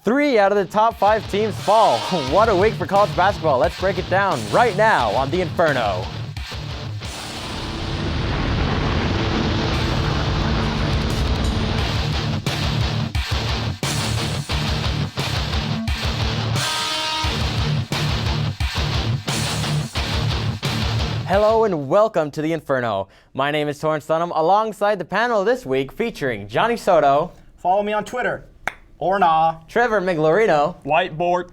3 out of the top 5 teams fall. What a week for college basketball. Let's break it down right now on the Inferno. Hello and welcome to the Inferno. My name is Torrance Dunham, alongside the panel this week featuring Johnny Soto. Follow me on Twitter. Or nah. Trevor Miglorino. Whiteboard.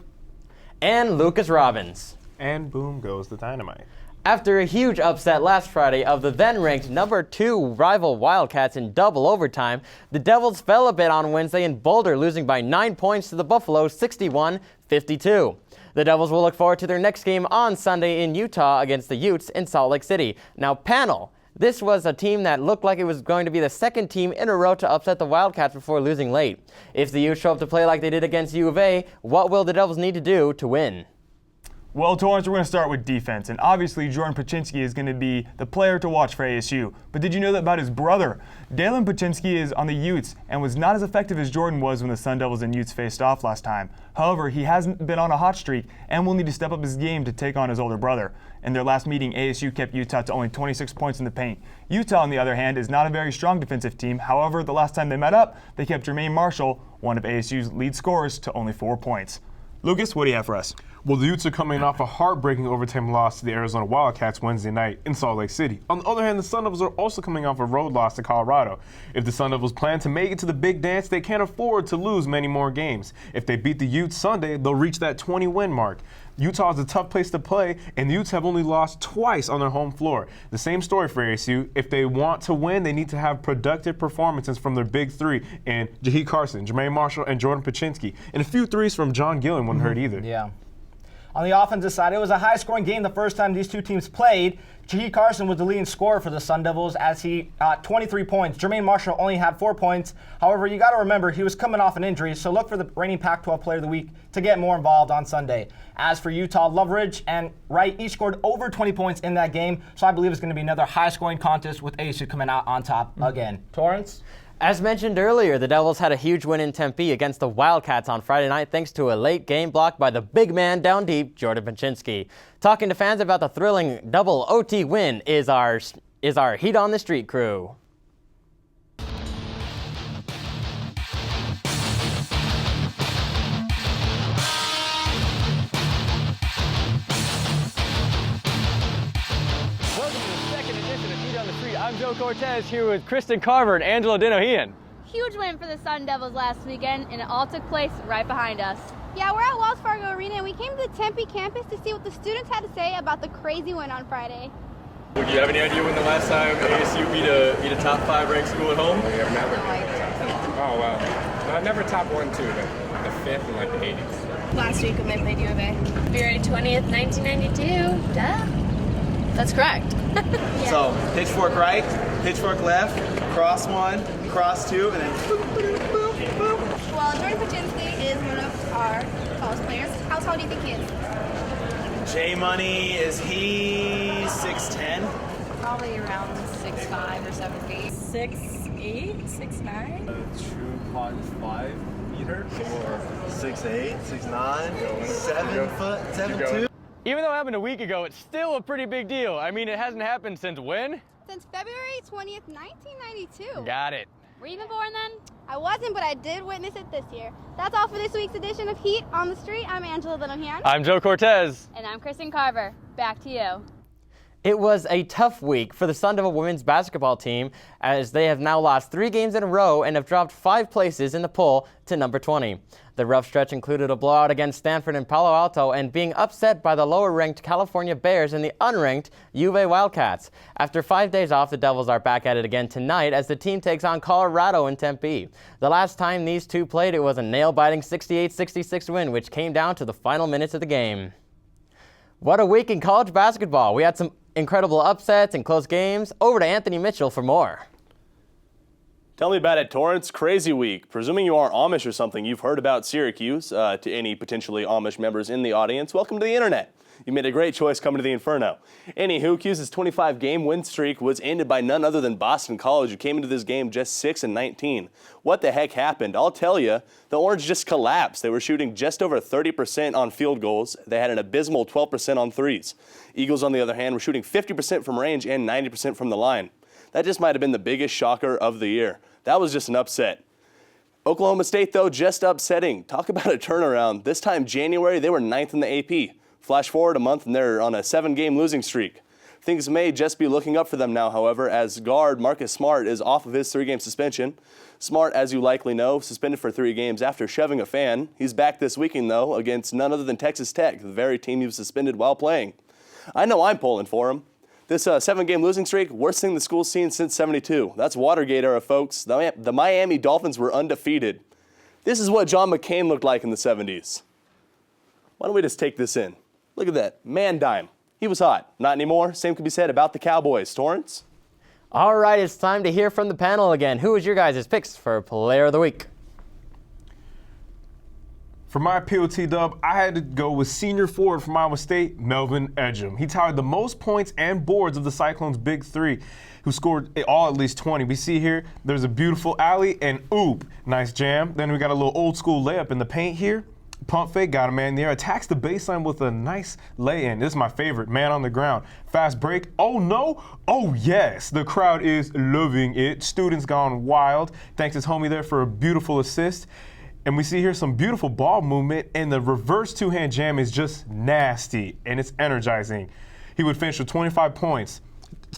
And Lucas Robbins. And boom goes the dynamite. After a huge upset last Friday of the then-ranked number 2 rival Wildcats in double overtime, the Devils fell a bit on Wednesday in Boulder, losing by 9 points to the Buffalo 61-52. The Devils will look forward to their next game on Sunday in Utah against the Utes in Salt Lake City. Now, panel, this was a team that looked like it was going to be the second team in a row to upset the Wildcats before losing late. If the Utes show up to play like they did against U of A, what will the Devils need to do to win? Well, Torrance, we're going to start with defense, and obviously Jordan Paczynski is going to be the player to watch for ASU. But did you know that about his brother? Dalen Paczynski is on the Utes and was not as effective as Jordan was when the Sun Devils and Utes faced off last time. However, he hasn't been on a hot streak and will need to step up his game to take on his older brother. In their last meeting, ASU kept Utah to only 26 points in the paint. Utah, on the other hand, is not a very strong defensive team. However, the last time they met up, they kept Jermaine Marshall, one of ASU's lead scorers, to only 4 points. Lucas, what do you have for us? Well, the Utes are coming off a heartbreaking overtime loss to the Arizona Wildcats Wednesday night in Salt Lake City. On the other hand, the Sun Devils are also coming off a road loss to Colorado. If the Sun Devils plan to make it to the big dance, they can't afford to lose many more games. If they beat the Utes Sunday, they'll reach that 20-win mark. Utah is a tough place to play, and the Utes have only lost twice on their home floor. The same story for ASU. If they want to win, they need to have productive performances from their big three, and Jaheed Carson, Jermaine Marshall, and Jordan Paczynski. And a few threes from John Gillen wouldn't hurt either. Yeah. On the offensive side, it was a high-scoring game the first time these two teams played. Jaheed Carson was the leading scorer for the Sun Devils as he got 23 points. Jermaine Marshall only had 4 points. However, you got to remember he was coming off an injury, so look for the reigning Pac-12 Player of the Week to get more involved on Sunday. As for Utah, Loveridge and Wright each scored over 20 points in that game, so I believe it's going to be another high-scoring contest with ASU coming out on top again. Torrance? As mentioned earlier, the Devils had a huge win in Tempe against the Wildcats on Friday night thanks to a late game block by the big man down deep, Jordan Paczynski. Talking to fans about the thrilling double OT win is our Heat on the Street crew. I'm Joe Cortez here with Kristen Carver and Angela Dinohean. Huge win for the Sun Devils last weekend, and it all took place right behind us. Yeah, we're at Wells Fargo Arena, and we came to the Tempe campus to see what the students had to say about the crazy win on Friday. Do you have any idea when the last time ASU beat a top 5 ranked school at home? We have never. Oh, wow. Never top 1, 2, but the 5th in like the 80s. Last week when they played U of A. February 20th, 1992. Duh. That's correct. Yeah. So, pitchfork right, pitchfork left, cross 1, cross 2, and then boop, boop, boop, boop. Well, Jordan Paczynski is one of our tallest players. How tall do you think he is? J-Money, is he 6'10"? Probably around 6'5" or 7 feet. 6'8", 6'9". 2.5 meter, or 6'8", 6'9", 7 foot, 7'2". Even though it happened a week ago, it's still a pretty big deal. I mean, it hasn't happened since when? Since February 20th, 1992. Got it. Were you even born then? I wasn't, but I did witness it this year. That's all for this week's edition of Heat on the Street. I'm Angela Dinohean. I'm Joe Cortez. And I'm Kristen Carver. Back to you. It was a tough week for the Sun Devil women's basketball team as they have now lost 3 games in a row and have dropped 5 places in the poll to number 20. The rough stretch included a blowout against Stanford and Palo Alto and being upset by the lower-ranked California Bears and the unranked U of A Wildcats. After 5 days off, the Devils are back at it again tonight as the team takes on Colorado in Tempe. The last time these two played, it was a nail-biting 68-66 win, which came down to the final minutes of the game. What a week in college basketball. We had some incredible upsets and close games. Over to Anthony Mitchell for more. Tell me about it, Torrance. Crazy week. Presuming you aren't Amish or something, you've heard about Syracuse. To any potentially Amish members in the audience, welcome to the internet. You made a great choice coming to the Inferno. Anywho, Cuse's 25-game win streak was ended by none other than Boston College, who came into this game just 6-19. What the heck happened? I'll tell you, the Orange just collapsed. They were shooting just over 30% on field goals. They had an abysmal 12% on threes. Eagles, on the other hand, were shooting 50% from range and 90% from the line. That just might have been the biggest shocker of the year. That was just an upset. Oklahoma State, though, just upsetting. Talk about a turnaround. This time, January, they were 9th in the AP. Flash forward a month, and they're on a 7-game losing streak. Things may just be looking up for them now, however, as guard Marcus Smart is off of his 3-game suspension. Smart, as you likely know, suspended for 3 games after shoving a fan. He's back this weekend, though, against none other than Texas Tech, the very team he was suspended while playing. I know I'm pulling for him. This 7-game losing streak, worst thing the school's seen since '72. That's Watergate era, folks. The Miami Dolphins were undefeated. This is what John McCain looked like in the 70s. Why don't we just take this in? Look at that. Man dime. He was hot. Not anymore. Same could be said about the Cowboys. Torrance? All right, it's time to hear from the panel again. Who was your guys' picks for Player of the Week? For my POT dub, I had to go with senior forward from Iowa State, Melvin Edgem. He tallied the most points and boards of the Cyclones' big three, who scored all at least 20. We see here, there's a beautiful alley and oop, nice jam. Then we got a little old school layup in the paint here. Pump fake, got a man there, attacks the baseline with a nice lay-in. This is my favorite, man on the ground. Fast break, oh no, oh yes. The crowd is loving it. Students gone wild. Thanks his homie there for a beautiful assist. And we see here some beautiful ball movement, and the reverse two-hand jam is just nasty, and it's energizing. He would finish with 25 points,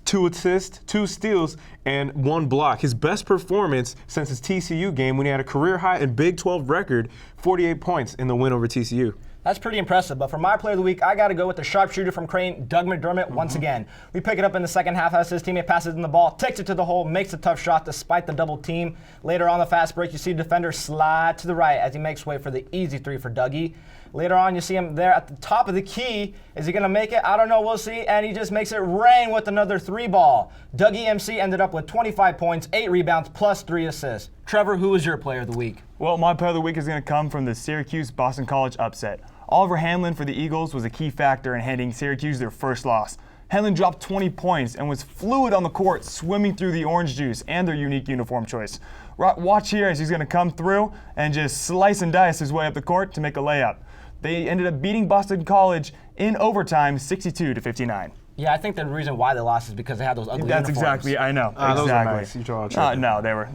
2 assists, 2 steals, and 1 block. His best performance since his TCU game when he had a career high and Big 12 record, 48 points in the win over TCU. That's pretty impressive, but for my player of the week, I got to go with the sharpshooter from Crane, Doug McDermott, once again. We pick it up in the second half as his teammate passes in the ball, takes it to the hole, makes a tough shot despite the double team. Later on the fast break, you see the defender slide to the right as he makes way for the easy 3 for Dougie. Later on, you see him there at the top of the key. Is he going to make it? I don't know. We'll see. And he just makes it rain with another 3 ball. Dougie MC ended up with 25 points, 8 rebounds, plus 3 assists. Trevor, who was your player of the week? Well, my player of the week is going to come from the Syracuse-Boston College upset. Oliver Hanlon for the Eagles was a key factor in handing Syracuse their first loss. Hanlon dropped 20 points and was fluid on the court, swimming through the orange juice and their unique uniform choice. Watch here as he's going to come through and just slice and dice his way up the court to make a layup. They ended up beating Boston College in overtime, 62-59. Yeah, I think the reason why they lost is because they had those ugly That's uniforms. exactly, I know. Those are exactly. nice. You draw a No, they were,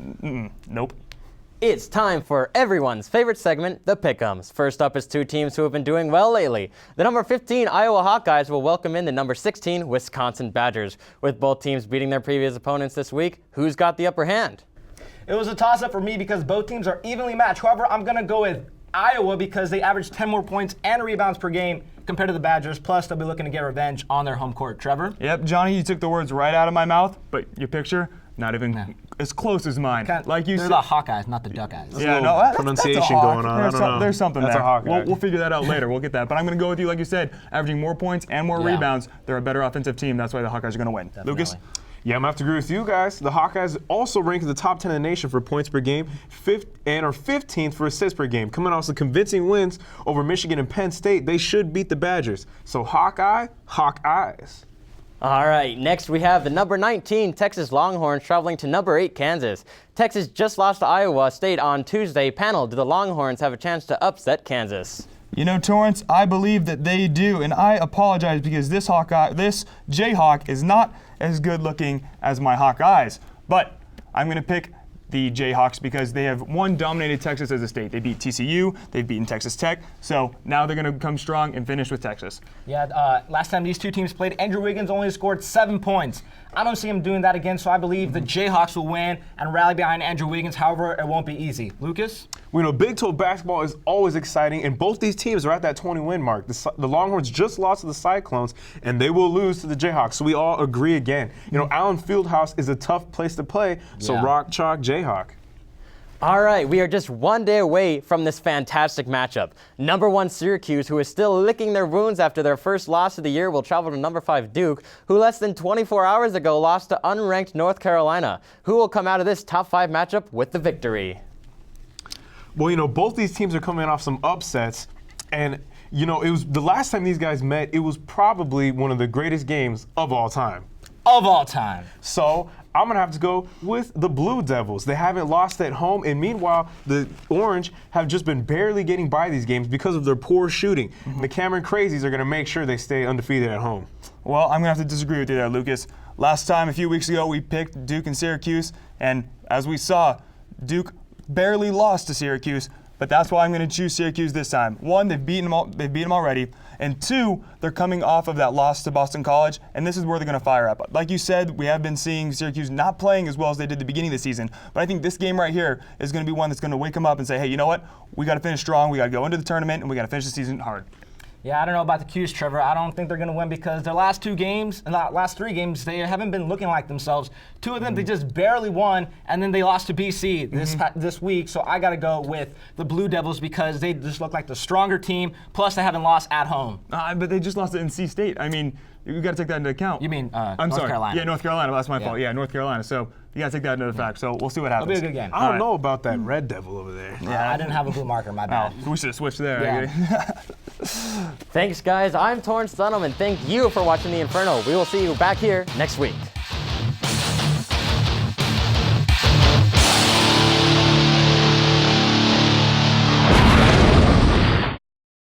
nope. It's time for everyone's favorite segment, the Pick'ems. First up is 2 teams who have been doing well lately. The number 15 Iowa Hawkeyes will welcome in the number 16 Wisconsin Badgers. With both teams beating their previous opponents this week, who's got the upper hand? It was a toss-up for me because both teams are evenly matched. However, I'm going to go with Iowa because they average 10 more points and rebounds per game compared to the Badgers. Plus, they'll be looking to get revenge on their home court. Trevor? Yep, Johnny, you took the words right out of my mouth, but your picture, not even as close as mine. Like you they're said, the Hawkeyes, not the Duckeyes. Yeah, no, that's pronunciation a going on. There's something That's there. a Hawkeye. We'll figure that out later. We'll get that. But I'm going to go with you, like you said, averaging more points and more rebounds. They're a better offensive team. That's why the Hawkeyes are going to win. Definitely. Lucas? Yeah, I'm going to have to agree with you guys. The Hawkeyes also rank in the top 10 in the nation for points per game and are 15th for assists per game. Coming off some convincing wins over Michigan and Penn State, they should beat the Badgers. So Hawkeyes. All right, next we have the number 19 Texas Longhorns traveling to number 8 Kansas. Texas just lost to Iowa State on Tuesday. Panel, do the Longhorns have a chance to upset Kansas? You know, Torrance, I believe that they do, and I apologize because this Jayhawk is not as good looking as my Hawkeyes. But I'm going to pick the Jayhawks because they have dominated Texas as a state. They beat TCU, they've beaten Texas Tech, so now they're going to come strong and finish with Texas. Yeah, last time these 2 teams played, Andrew Wiggins only scored 7 points. I don't see him doing that again, so I believe the Jayhawks will win and rally behind Andrew Wiggins. However, it won't be easy. Lucas? We know Big 12 basketball is always exciting, and both these teams are at that 20-win mark. The Longhorns just lost to the Cyclones, and they will lose to the Jayhawks, so we all agree again. You know, Allen Fieldhouse is a tough place to play, so rock, chalk, Jayhawk. All right, we are just one day away from this fantastic matchup. Number 1 Syracuse, who is still licking their wounds after their first loss of the year, will travel to number 5 Duke, who less than 24 hours ago lost to unranked North Carolina. Who will come out of this top 5 matchup with the victory? Well, both these teams are coming off some upsets, and it was the last time these guys met, it was probably one of the greatest games of all time. Of all time. So I'm going to have to go with the Blue Devils. They haven't lost at home, and meanwhile, the Orange have just been barely getting by these games because of their poor shooting. The Cameron Crazies are going to make sure they stay undefeated at home. Well, I'm going to have to disagree with you there, Lucas. Last time, a few weeks ago, we picked Duke and Syracuse, and as we saw, Duke barely lost to Syracuse, but that's why I'm going to choose Syracuse this time. 1, they've beaten them already, and 2, they're coming off of that loss to Boston College, and this is where they're going to fire up. Like you said, we have been seeing Syracuse not playing as well as they did at the beginning of the season, but I think this game right here is going to be one that's going to wake them up and say, hey, you know what? We got to finish strong, we got to go into the tournament, and we got to finish the season hard. Yeah, I don't know about the Qs, Trevor. I don't think they're going to win because their last 2 games, and the last 3 games, they haven't been looking like themselves. 2 of them, they just barely won, and then they lost to BC this week. So I got to go with the Blue Devils because they just look like the stronger team, plus they haven't lost at home. But they just lost to NC State. I mean, you got to take that into account. You mean North Carolina? Yeah, North Carolina. That's my fault. Yeah, North Carolina. So you got to take that into the fact. So we'll see what happens. It'll be a good game. I don't know about that Red Devil over there. Yeah, I didn't have a blue marker, my bad. We should have switched there. Yeah. Thanks, guys. I'm Torrance Dunham, and thank you for watching the Inferno. We will see you back here next week.